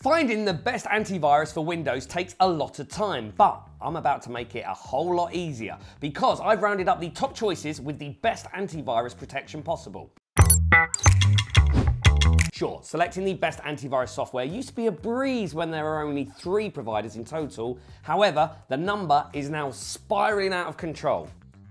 Finding the best antivirus for Windows takes a lot of time, but I'm about to make it a whole lot easier because I've rounded up the top choices with the best antivirus protection possible. Sure, selecting the best antivirus software used to be a breeze when there were only 3 providers in total. However, the number is now spiraling out of control.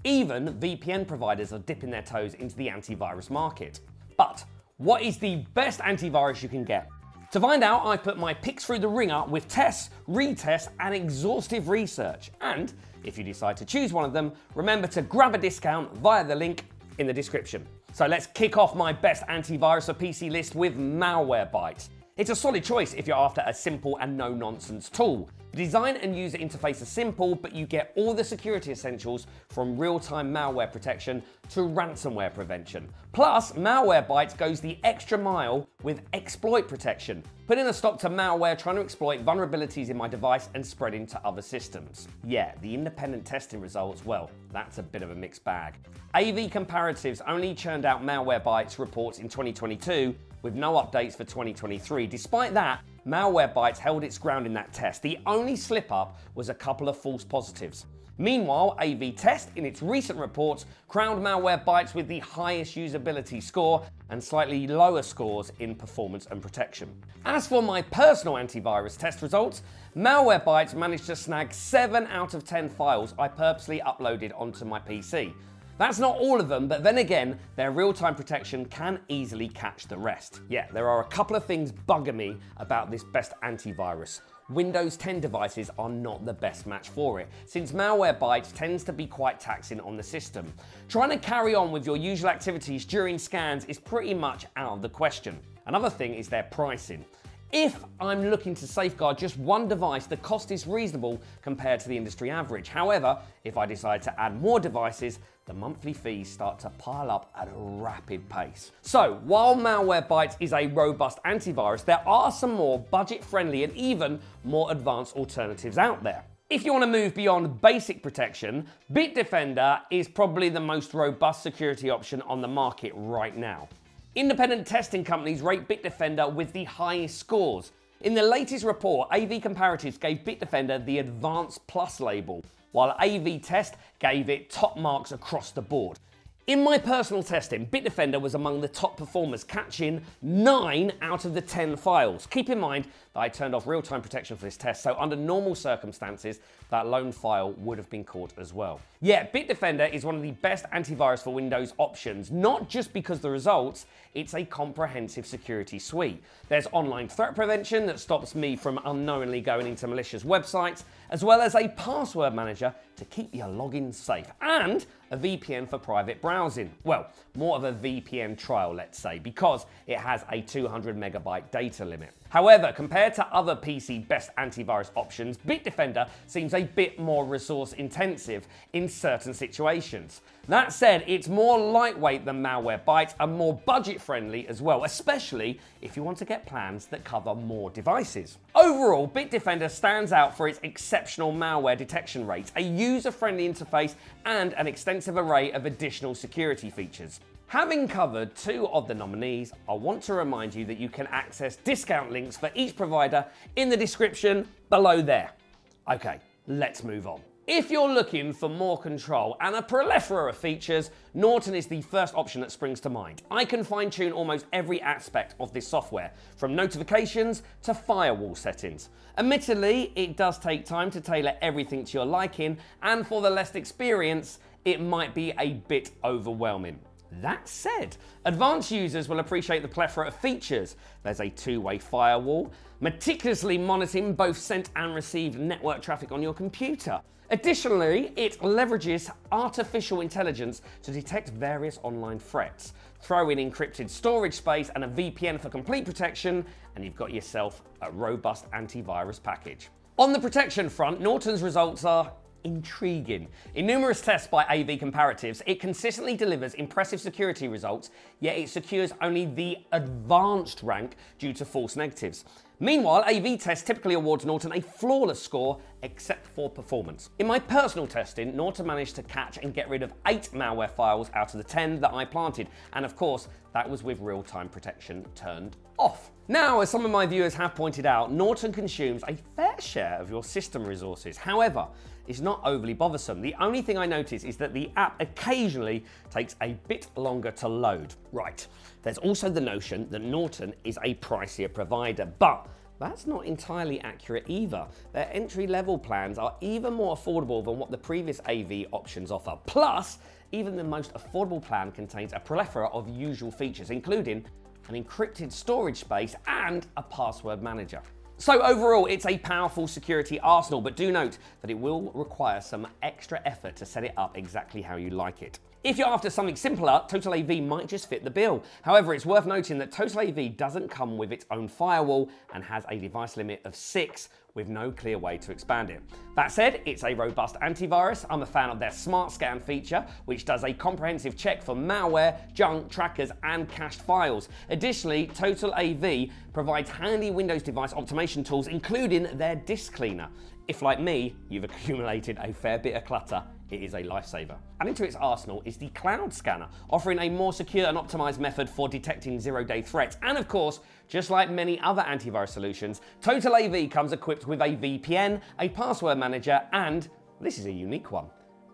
Even VPN providers are dipping their toes into the antivirus market. But what is the best antivirus you can get? To find out, I've put my picks through the ringer with tests, retests, and exhaustive research. And if you decide to choose one of them, remember to grab a discount via the link in the description. So let's kick off my best antivirus for PC list with Malwarebytes. It's a solid choice if you're after a simple and no-nonsense tool. The design and user interface are simple, but you get all the security essentials from real-time malware protection to ransomware prevention. Plus, Malwarebytes goes the extra mile with exploit protection, putting a stop to malware trying to exploit vulnerabilities in my device and spreading to other systems. Yeah, the independent testing results, well, that's a bit of a mixed bag. AV Comparatives only churned out Malwarebytes reports in 2022, with no updates for 2023. Despite that, Malwarebytes held its ground in that test. The only slip-up was a couple of false positives. Meanwhile, AV Test, in its recent reports, crowned Malwarebytes with the highest usability score and slightly lower scores in performance and protection. As for my personal antivirus test results, Malwarebytes managed to snag 7 out of 10 files I purposely uploaded onto my PC. That's not all of them, but then again, their real-time protection can easily catch the rest. Yeah, there are a couple of things bugging me about this best antivirus. Windows 10 devices are not the best match for it, since Malwarebytes tends to be quite taxing on the system. Trying to carry on with your usual activities during scans is pretty much out of the question. Another thing is their pricing. If I'm looking to safeguard just one device, the cost is reasonable compared to the industry average. However, if I decide to add more devices, the monthly fees start to pile up at a rapid pace. So, while Malwarebytes is a robust antivirus, there are some more budget-friendly and even more advanced alternatives out there. If you want to move beyond basic protection, Bitdefender is probably the most robust security option on the market right now. Independent testing companies rate Bitdefender with the highest scores. In the latest report, AV Comparatives gave Bitdefender the Advanced Plus label, while AV Test gave it top marks across the board. In my personal testing, Bitdefender was among the top performers, catching 9 out of the 10 files. Keep in mind that I turned off real-time protection for this test, so under normal circumstances, that lone file would have been caught as well. Yeah, Bitdefender is one of the best antivirus for Windows options, not just because of the results, it's a comprehensive security suite. There's online threat prevention that stops me from unknowingly going into malicious websites, as well as a password manager to keep your login safe, and a VPN for private browsing. Well, more of a VPN trial, let's say, because it has a 200 megabyte data limit. However, compared to other PC best antivirus options, Bitdefender seems a bit more resource intensive in certain situations. That said, it's more lightweight than Malwarebytes and more budget friendly as well, especially if you want to get plans that cover more devices. Overall, Bitdefender stands out for its exceptional malware detection rates, a user-friendly interface, and an extensive array of additional security features. Having covered 2 of the nominees, I want to remind you that you can access discount links for each provider in the description below there. Okay, let's move on. If you're looking for more control and a plethora of features, Norton is the first option that springs to mind. I can fine-tune almost every aspect of this software, from notifications to firewall settings. Admittedly, it does take time to tailor everything to your liking, and for the less experienced, it might be a bit overwhelming. That said, advanced users will appreciate the plethora of features. There's a 2-way firewall, meticulously monitoring both sent and received network traffic on your computer. Additionally, it leverages artificial intelligence to detect various online threats. Throw in encrypted storage space and a VPN for complete protection, and you've got yourself a robust antivirus package. On the protection front, Norton's results are intriguing. In numerous tests by AV Comparatives, it consistently delivers impressive security results, yet it secures only the advanced rank due to false negatives. Meanwhile, AV Test typically awards Norton a flawless score, except for performance. In my personal testing, Norton managed to catch and get rid of 8 malware files out of the 10 that I planted, and of course, that was with real-time protection turned off. Now, as some of my viewers have pointed out, Norton consumes a fair share of your system resources. However, it's not overly bothersome. The only thing I notice is that the app occasionally takes a bit longer to load. Right, there's also the notion that Norton is a pricier provider, but that's not entirely accurate either. Their entry-level plans are even more affordable than what the previous AV options offer. Plus, even the most affordable plan contains a plethora of usual features, including an encrypted storage space and a password manager. So overall, it's a powerful security arsenal, but do note that it will require some extra effort to set it up exactly how you like it. If you're after something simpler, TotalAV might just fit the bill. However, it's worth noting that TotalAV doesn't come with its own firewall and has a device limit of 6 with no clear way to expand it. That said, it's a robust antivirus. I'm a fan of their Smart Scan feature, which does a comprehensive check for malware, junk, trackers, and cached files. Additionally, TotalAV provides handy Windows device optimization tools, including their disk cleaner. If, like me, you've accumulated a fair bit of clutter, it is a lifesaver. Adding to its arsenal is the Cloud Scanner, offering a more secure and optimized method for detecting zero-day threats. And of course, just like many other antivirus solutions, TotalAV comes equipped with a VPN, a password manager, and, this is a unique one,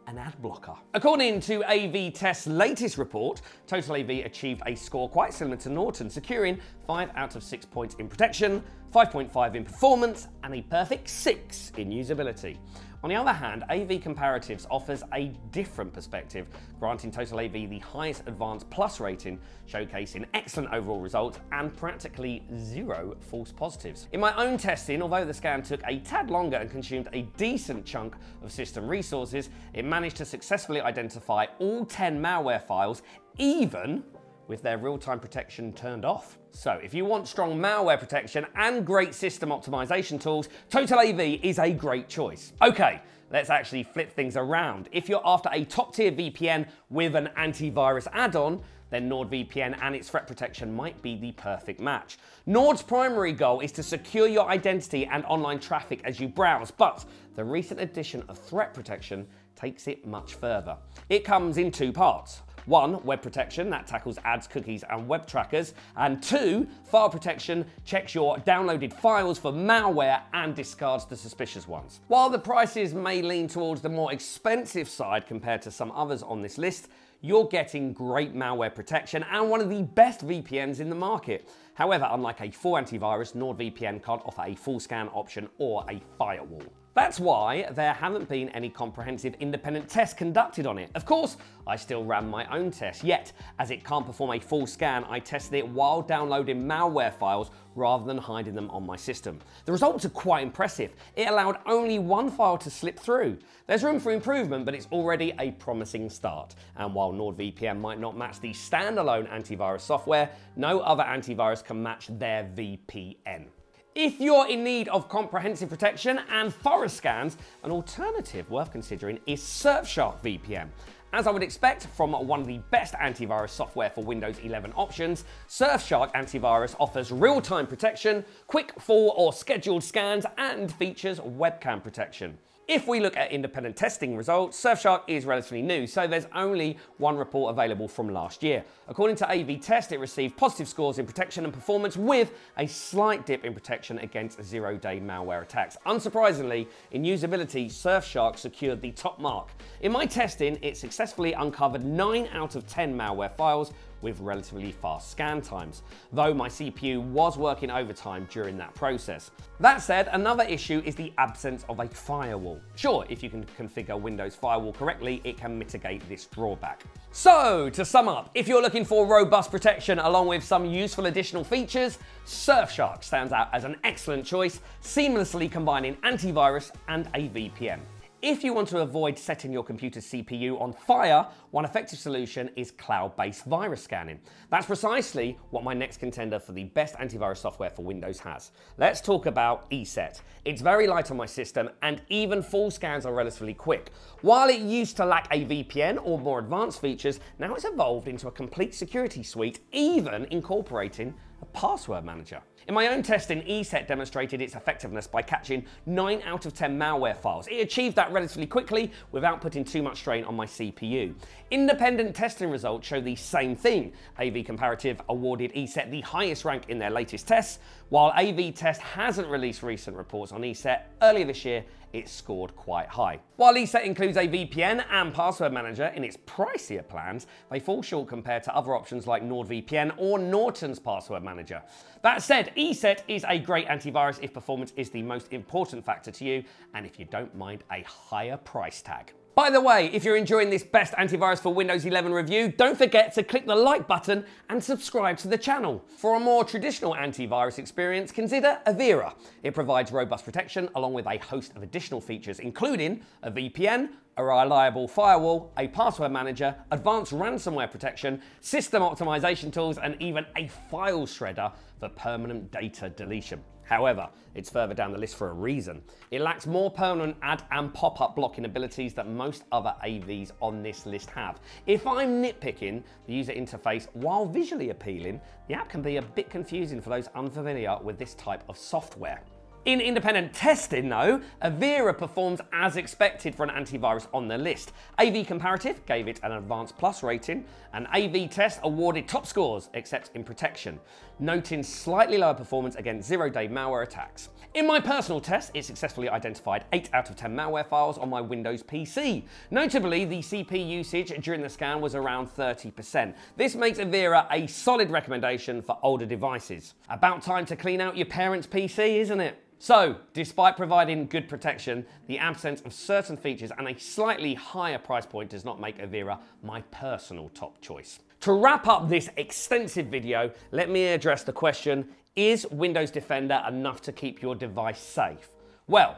an ad blocker. According to AV Test's latest report, TotalAV achieved a score quite similar to Norton, securing 5 out of 6 points in protection, 5.5 in performance, and a perfect 6 in usability. On the other hand, AV Comparatives offers a different perspective, granting TotalAV the highest Advanced Plus rating, showcasing excellent overall results and practically 0 false positives. In my own testing, although the scan took a tad longer and consumed a decent chunk of system resources, it managed to successfully identify all 10 malware files, even with their real-time protection turned off. So if you want strong malware protection and great system optimization tools, TotalAV is a great choice. Okay, let's actually flip things around. If you're after a top-tier VPN with an antivirus add-on, then NordVPN and its threat protection might be the perfect match. Nord's primary goal is to secure your identity and online traffic as you browse, but the recent addition of threat protection takes it much further. It comes in 2 parts. 1, web protection, that tackles ads, cookies, and web trackers. And 2, file protection, checks your downloaded files for malware and discards the suspicious ones. While the prices may lean towards the more expensive side compared to some others on this list, you're getting great malware protection and one of the best VPNs in the market. However, unlike a full antivirus, NordVPN can't offer a full scan option or a firewall. That's why there haven't been any comprehensive independent tests conducted on it. Of course, I still ran my own test, yet as it can't perform a full scan, I tested it while downloading malware files rather than hiding them on my system. The results are quite impressive. It allowed only 1 file to slip through. There's room for improvement, but it's already a promising start. And while NordVPN might not match the standalone antivirus software, no other antivirus can match their VPN. If you're in need of comprehensive protection and thorough scans, an alternative worth considering is Surfshark VPN. As I would expect from one of the best antivirus software for Windows 11 options, Surfshark Antivirus offers real-time protection, quick full or scheduled scans, and features webcam protection. If we look at independent testing results, Surfshark is relatively new, so there's only 1 report available from last year. According to AV Test, it received positive scores in protection and performance with a slight dip in protection against zero-day malware attacks. Unsurprisingly, in usability, Surfshark secured the top mark. In my testing, it successfully uncovered 9 out of 10 malware files with relatively fast scan times, though my CPU was working overtime during that process. That said, another issue is the absence of a firewall. Sure, if you can configure Windows Firewall correctly, it can mitigate this drawback. So, to sum up, if you're looking for robust protection along with some useful additional features, Surfshark stands out as an excellent choice, seamlessly combining antivirus and a VPN. If you want to avoid setting your computer's CPU on fire, one effective solution is cloud-based virus scanning. That's precisely what my next contender for the best antivirus software for Windows has. Let's talk about ESET. It's very light on my system, and even full scans are relatively quick. While it used to lack a VPN or more advanced features, now it's evolved into a complete security suite, even incorporating a password manager. In my own testing, ESET demonstrated its effectiveness by catching 9 out of 10 malware files. It achieved that relatively quickly without putting too much strain on my CPU. Independent testing results show the same thing. AV Comparative awarded ESET the highest rank in their latest tests, while AV Test hasn't released recent reports on ESET. Earlier this year, it scored quite high. While ESET includes a VPN and password manager in its pricier plans, they fall short compared to other options like NordVPN or Norton's password manager. That said, ESET is a great antivirus if performance is the most important factor to you and if you don't mind a higher price tag. By the way, if you're enjoying this best antivirus for Windows 11 review, don't forget to click the like button and subscribe to the channel. For a more traditional antivirus experience, consider Avira. It provides robust protection along with a host of additional features, including a VPN, a reliable firewall, a password manager, advanced ransomware protection, system optimization tools, and even a file shredder for permanent data deletion. However, it's further down the list for a reason. It lacks more permanent ad and pop-up blocking abilities that most other AVs on this list have. If I'm nitpicking, the user interface, while visually appealing, the app can be a bit confusing for those unfamiliar with this type of software. In independent testing though, Avira performs as expected for an antivirus on the list. AV Comparative gave it an Advanced Plus rating, and AV Test awarded top scores except in protection, noting slightly lower performance against zero-day malware attacks. In my personal test, it successfully identified 8 out of 10 malware files on my Windows PC. Notably, the CP usage during the scan was around 30%. This makes Avira a solid recommendation for older devices. About time to clean out your parents' PC, isn't it? So, despite providing good protection, the absence of certain features and a slightly higher price point does not make Avira my personal top choice. To wrap up this extensive video, let me address the question, is Windows Defender enough to keep your device safe? Well,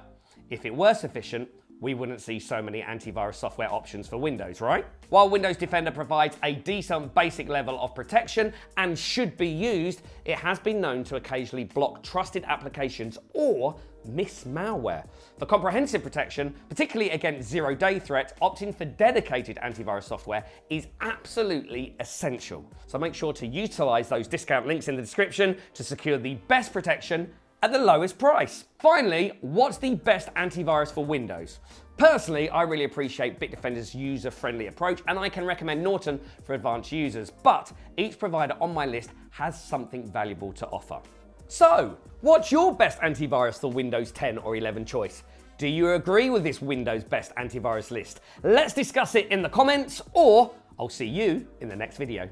if it were sufficient, we wouldn't see so many antivirus software options for Windows, right? While Windows Defender provides a decent basic level of protection and should be used, it has been known to occasionally block trusted applications or miss malware. For comprehensive protection, particularly against zero-day threats, opting for dedicated antivirus software is absolutely essential. So make sure to utilize those discount links in the description to secure the best protection at the lowest price. Finally, what's the best antivirus for Windows? Personally, I really appreciate Bitdefender's user-friendly approach, and I can recommend Norton for advanced users, but each provider on my list has something valuable to offer. So, what's your best antivirus for Windows 10 or 11 choice? Do you agree with this Windows best antivirus list? Let's discuss it in the comments, or I'll see you in the next video.